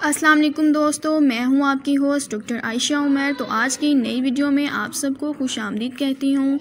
अस्सलाम वालेकुम दोस्तों, मैं हूं आपकी होस्ट डॉक्टर आयशा उमर। तो आज की नई वीडियो में आप सबको खुशामदीद कहती हूं।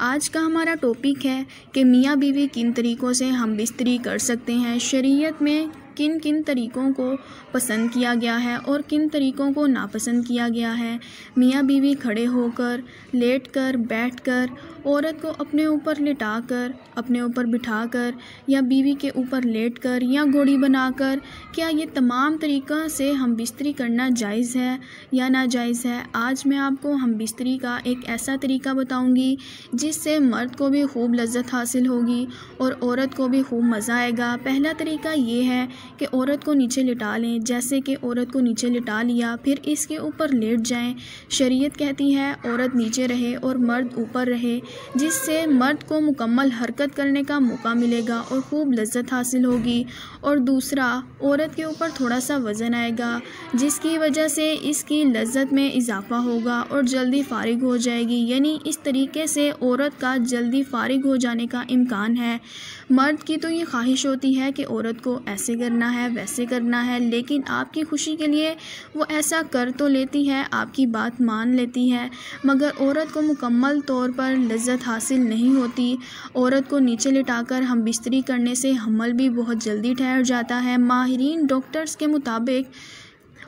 आज का हमारा टॉपिक है कि मियाँ बीवी किन तरीक़ों से हम बिस्तरी कर सकते हैं, शरीयत में किन किन तरीक़ों को पसंद किया गया है और किन तरीक़ों को नापसंद किया गया है। मियाँ बीवी खड़े होकर, लेटकर, बैठकर, औरत को अपने ऊपर लिटाकर, अपने ऊपर बिठाकर या बीवी के ऊपर लेटकर या घोड़ी बनाकर, क्या ये तमाम तरीक़ा से हम बिस्तरी करना जायज़ है या नाजायज़ है। आज मैं आपको हम बिस्तरी का एक ऐसा तरीक़ा बताऊंगी जिससे मर्द को भी खूब लज्जत हासिल होगी और औरत को भी खूब मज़ा आएगा। पहला तरीक़ा ये है कि औरत को नीचे लिटा लें। जैसे कि औरत को नीचे लिटा लिया, फिर इसके ऊपर लेट जाएं। शरीयत कहती है औरत नीचे रहे और मर्द ऊपर रहे, जिससे मर्द को मुकम्मल हरकत करने का मौका मिलेगा और खूब लज्जत हासिल होगी। और दूसरा, औरत के ऊपर थोड़ा सा वज़न आएगा, जिसकी वजह से इसकी लज्जत में इजाफ़ा होगा और जल्दी फ़ारिग हो जाएगी। यानी इस तरीके से औरत का जल्दी फ़ारिग हो जाने का इम्कान है। मर्द की तो ये ख्वाहिश होती है कि औरत को ऐसे करना है, वैसे करना है, लेकिन आपकी खुशी के लिए वो ऐसा कर तो लेती है, आपकी बात मान लेती है, मगर औरत को मुकम्मल तौर पर लज्जत हासिल नहीं होती। औरत को नीचे लिटाकर हम बिस्तरी करने से हमल भी बहुत जल्दी ठहर जाता है। माहिरीन डॉक्टर्स के मुताबिक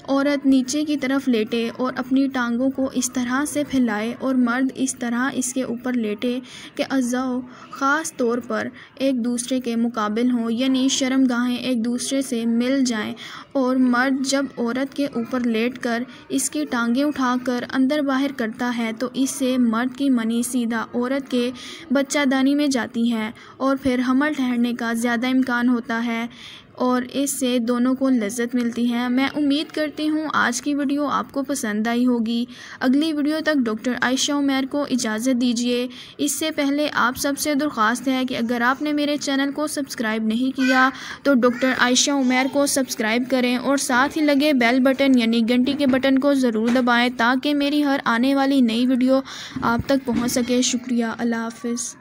औरत नीचे की तरफ लेटे और अपनी टांगों को इस तरह से फैलाए और मर्द इस तरह इसके ऊपर लेटे कि अज़ाओ ख़ास तौर पर एक दूसरे के मुकाबिल हों, यानी शर्मगाहें एक दूसरे से मिल जाएं। और मर्द जब औरत के ऊपर लेटकर इसकी टांगें उठाकर अंदर बाहर करता है तो इससे मर्द की मनी सीधा औरत के बच्चादानी में जाती है और फिर हमल ठहरने का ज़्यादा इम्कान होता है और इससे दोनों को लज्जत मिलती है। मैं उम्मीद करती हूँ आज की वीडियो आपको पसंद आई होगी। अगली वीडियो तक डॉक्टर आयशा उमर को इजाज़त दीजिए। इससे पहले आप सबसे दरख्वास्त है कि अगर आपने मेरे चैनल को सब्सक्राइब नहीं किया तो डॉक्टर आयशा उमर को सब्सक्राइब करें और साथ ही लगे बेल बटन यानी घंटी के बटन को ज़रूर दबाएँ ताकि मेरी हर आने वाली नई वीडियो आप तक पहुँच सके। शुक्रिया। अल्लाह हाफ़िज़।